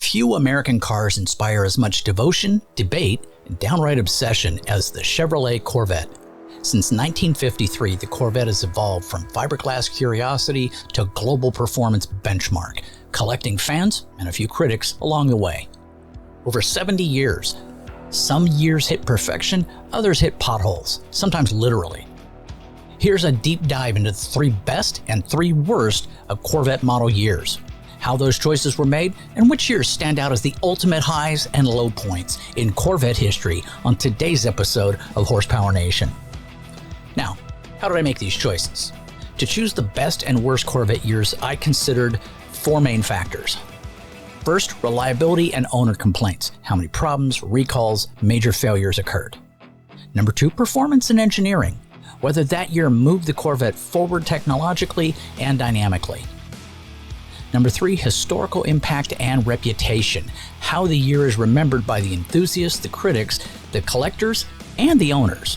Few American cars inspire as much devotion, debate, and downright obsession as the Chevrolet Corvette. Since 1953, the Corvette has evolved from fiberglass curiosity to global performance benchmark, collecting fans and a few critics along the way. Over 70 years, some years hit perfection, others hit potholes, sometimes literally. Here's a deep dive into the 3 best and 3 worst of Corvette model years, how those choices were made, and which years stand out as the ultimate highs and low points in Corvette history on today's episode of Horsepower Nation. Now, how did I make these choices? To choose the best and worst Corvette years, I considered 4 main factors. First, reliability and owner complaints. How many problems, recalls, major failures occurred. Number 2, performance and engineering. Whether that year moved the Corvette forward technologically and dynamically. Number 3, historical impact and reputation. How the year is remembered by the enthusiasts, the critics, the collectors, and the owners.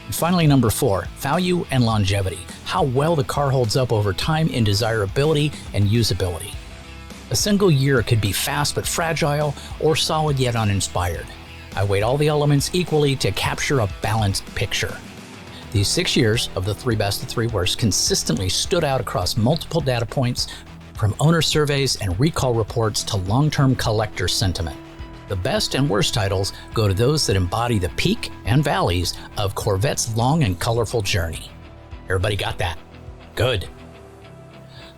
And finally, number 4, value and longevity. How well the car holds up over time in desirability and usability. A single year could be fast but fragile, or solid yet uninspired. I weighed all the elements equally to capture a balanced picture. These 6 years of the 3 best and 3 worst consistently stood out across multiple data points, from owner surveys and recall reports to long-term collector sentiment. The best and worst titles go to those that embody the peak and valleys of Corvette's long and colorful journey. Everybody got that? Good.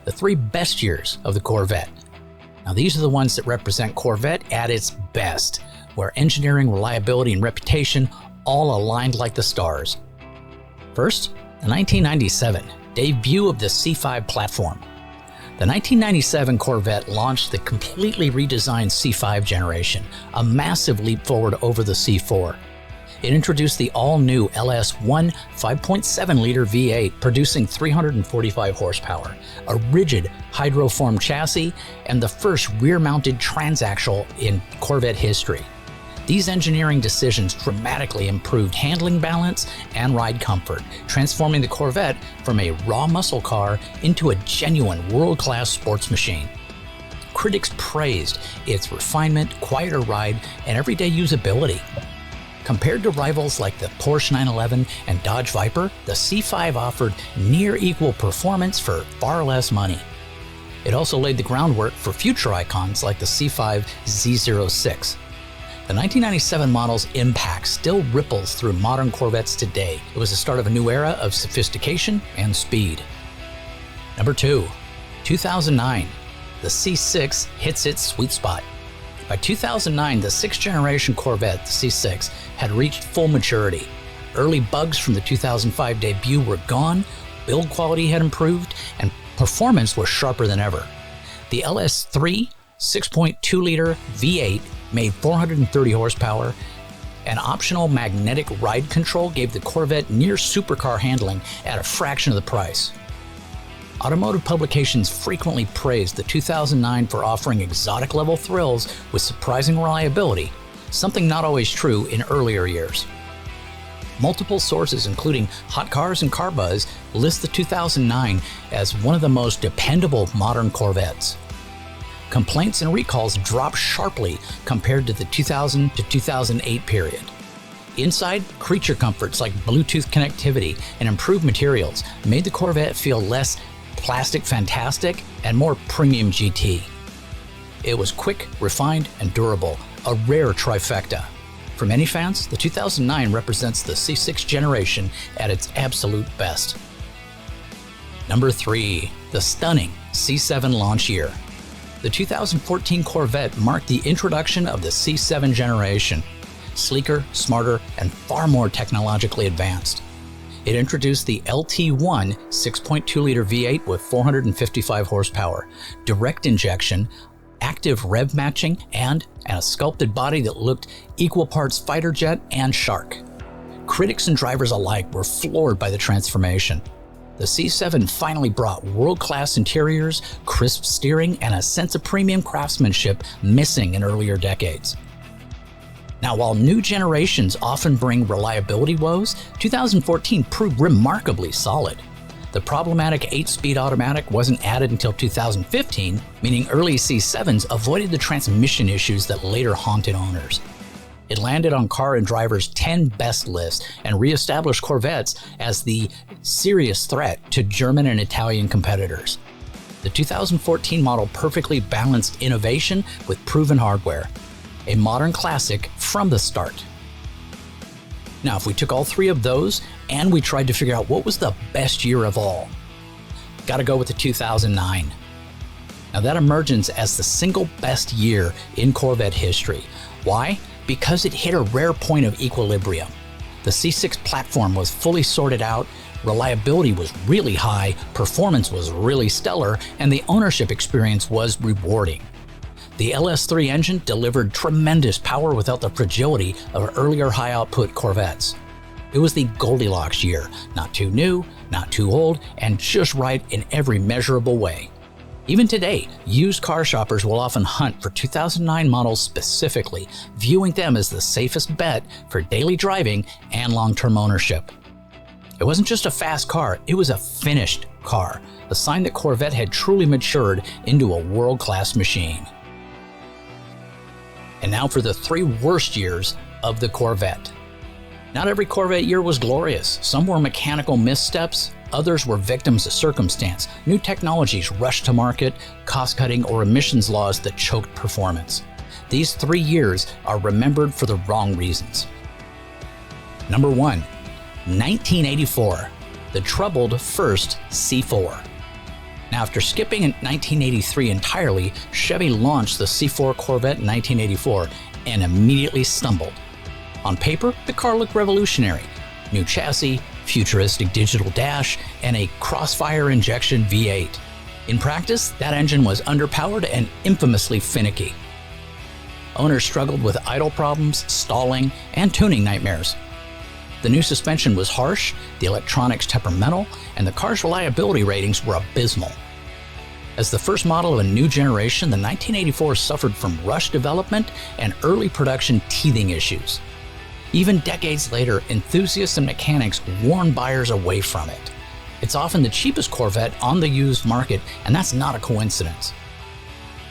The 3 best years of the Corvette. Now these are the ones that represent Corvette at its best, where engineering, reliability, and reputation all aligned like the stars. First, the 1997 debut of the C5 platform. The 1997 Corvette launched the completely redesigned C5 generation, a massive leap forward over the C4. It introduced the all-new LS1 5.7-liter V8 producing 345 horsepower, a rigid hydroform chassis, and the first rear-mounted transaxle in Corvette history. These engineering decisions dramatically improved handling balance and ride comfort, transforming the Corvette from a raw muscle car into a genuine world-class sports machine. Critics praised its refinement, quieter ride, and everyday usability. Compared to rivals like the Porsche 911 and Dodge Viper, the C5 offered near equal performance for far less money. It also laid the groundwork for future icons like the C5 Z06. The 1997 model's impact still ripples through modern Corvettes today. It was the start of a new era of sophistication and speed. Number 2, 2009. The C6 hits its sweet spot. By 2009, the 6th generation Corvette, the C6, had reached full maturity. Early bugs from the 2005 debut were gone, build quality had improved, and performance was sharper than ever. The LS3 6.2-liter V8 made 430 horsepower, and optional magnetic ride control gave the Corvette near supercar handling at a fraction of the price. Automotive publications frequently praised the 2009 for offering exotic-level thrills with surprising reliability, something not always true in earlier years. Multiple sources, including Hot Cars and Car Buzz, list the 2009 as one of the most dependable modern Corvettes. Complaints and recalls dropped sharply compared to the 2000 to 2008 period. Inside, creature comforts like Bluetooth connectivity and improved materials made the Corvette feel less plastic fantastic and more premium GT. It was quick, refined, and durable, a rare trifecta. For many fans, the 2009 represents the C6 generation at its absolute best. Number 3, the stunning C7 launch year. The 2014 Corvette marked the introduction of the C7 generation, sleeker, smarter, and far more technologically advanced. It introduced the LT1 6.2-liter V8 with 455 horsepower, direct injection, active rev matching, and a sculpted body that looked equal parts fighter jet and shark. Critics and drivers alike were floored by the transformation. The C7 finally brought world-class interiors, crisp steering, and a sense of premium craftsmanship missing in earlier decades. Now, while new generations often bring reliability woes, 2014 proved remarkably solid. The problematic 8-speed automatic wasn't added until 2015, meaning early C7s avoided the transmission issues that later haunted owners. It landed on Car and Driver's 10 best list and reestablished Corvettes as the serious threat to German and Italian competitors. The 2014 model perfectly balanced innovation with proven hardware, a modern classic from the start. Now, if we took all three of those and we tried to figure out what was the best year of all, gotta go with the 2009. Now, that emerges as the single best year in Corvette history. Why? Because it hit a rare point of equilibrium. The C6 platform was fully sorted out, reliability was really high, performance was really stellar, and the ownership experience was rewarding. The LS3 engine delivered tremendous power without the fragility of earlier high-output Corvettes. It was the Goldilocks year, not too new, not too old, and just right in every measurable way. Even today, used car shoppers will often hunt for 2009 models specifically, viewing them as the safest bet for daily driving and long-term ownership. It wasn't just a fast car, it was a finished car, a sign that Corvette had truly matured into a world-class machine. And now for the three worst years of the Corvette. Not every Corvette year was glorious. Some were mechanical missteps, others were victims of circumstance, new technologies rushed to market, cost-cutting, or emissions laws that choked performance. These 3 years are remembered for the wrong reasons. Number 1, 1984, the troubled first C4. Now, after skipping in 1983 entirely, Chevy launched the C4 Corvette in 1984 and immediately stumbled. On paper, the car looked revolutionary. New chassis, futuristic digital dash, and a crossfire injection V8. In practice, that engine was underpowered and infamously finicky. Owners struggled with idle problems, stalling, and tuning nightmares. The new suspension was harsh, the electronics temperamental, and the car's reliability ratings were abysmal. As the first model of a new generation, the 1984 suffered from rush development and early production teething issues. Even decades later, enthusiasts and mechanics warn buyers away from it. It's often the cheapest Corvette on the used market, and that's not a coincidence.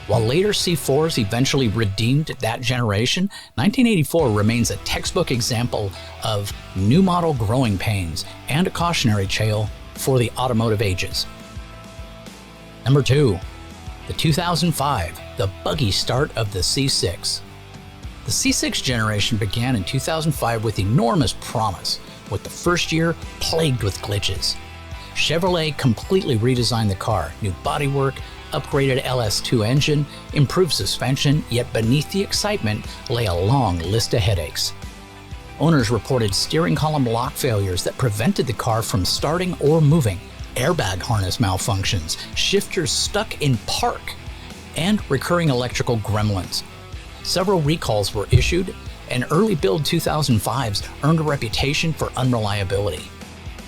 While later C4s eventually redeemed that generation, 1984 remains a textbook example of new model growing pains and a cautionary tale for the automotive ages. Number 2, the 2005, the buggy start of the C6. The C6 generation began in 2005 with enormous promise, with the first year plagued with glitches. Chevrolet completely redesigned the car, new bodywork, upgraded LS2 engine, improved suspension, yet beneath the excitement lay a long list of headaches. Owners reported steering column lock failures that prevented the car from starting or moving, airbag harness malfunctions, shifters stuck in park, and recurring electrical gremlins. Several recalls were issued, and early build 2005s earned a reputation for unreliability.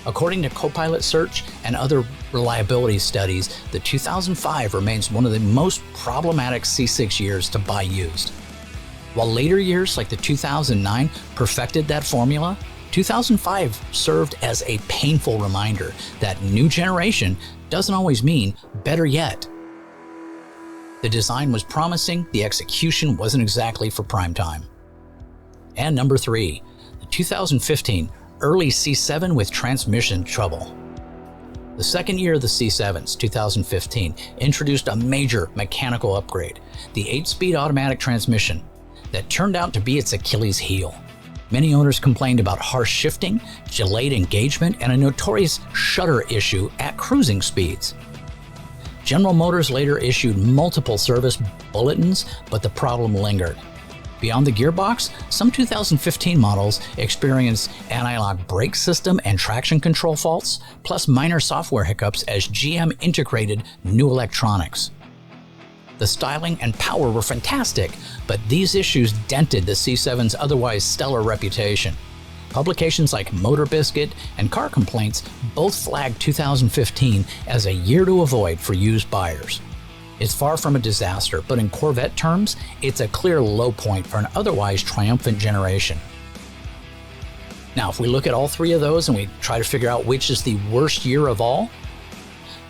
According to Copilot Search and other reliability studies, the 2005 remains one of the most problematic C6 years to buy used. While later years like the 2009 perfected that formula, 2005 served as a painful reminder that new generation doesn't always mean better yet. The design was promising, the execution wasn't exactly for prime time. And number 3, the 2015 early C7 with transmission trouble. The second year of the C7s, 2015, introduced a major mechanical upgrade, the 8-speed automatic transmission, that turned out to be its Achilles heel. Many owners complained about harsh shifting, delayed engagement, and a notorious shudder issue at cruising speeds. General Motors later issued multiple service bulletins, but the problem lingered. Beyond the gearbox, some 2015 models experienced anti-lock brake system and traction control faults, plus minor software hiccups as GM integrated new electronics. The styling and power were fantastic, but these issues dented the C7's otherwise stellar reputation. Publications like Motor Biscuit and Car Complaints both flagged 2015 as a year to avoid for used buyers. It's far from a disaster, but in Corvette terms, it's a clear low point for an otherwise triumphant generation. Now, if we look at all three of those and we try to figure out which is the worst year of all,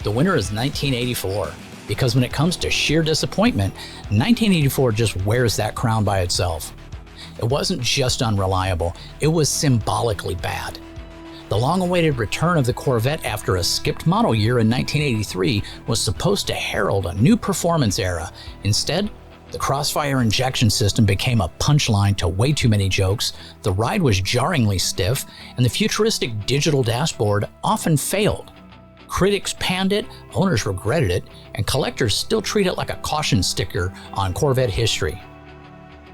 The winner is 1984, because when it comes to sheer disappointment, 1984 just wears that crown by itself. It wasn't just unreliable, it was symbolically bad. The long-awaited return of the Corvette after a skipped model year in 1983 was supposed to herald a new performance era. Instead, the Crossfire injection system became a punchline to way too many jokes, the ride was jarringly stiff, and the futuristic digital dashboard often failed. Critics panned it, owners regretted it, and collectors still treat it like a caution sticker on Corvette history.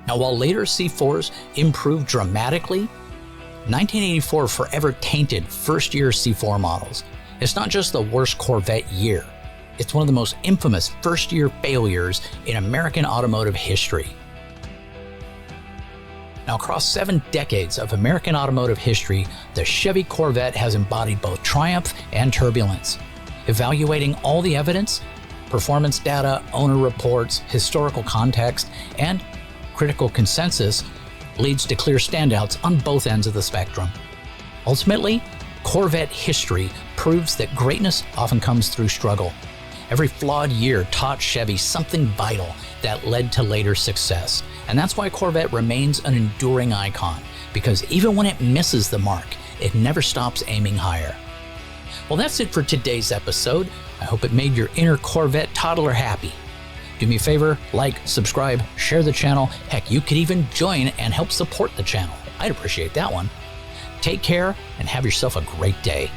Now, while later C4s improved dramatically, 1984 forever tainted first-year C4 models. It's not just the worst Corvette year, it's one of the most infamous first-year failures in American automotive history. Now, across 7 decades of American automotive history, the Chevy Corvette has embodied both triumph and turbulence. Evaluating all the evidence, performance data, owner reports, historical context, and critical consensus leads to clear standouts on both ends of the spectrum. Ultimately, Corvette history proves that greatness often comes through struggle. Every flawed year taught Chevy something vital that led to later success. And that's why Corvette remains an enduring icon, because even when it misses the mark, it never stops aiming higher. Well, that's it for today's episode. I hope it made your inner Corvette toddler happy. Do me a favor, like, subscribe, share the channel. Heck, you could even join and help support the channel. I'd appreciate that one. Take care and have yourself a great day.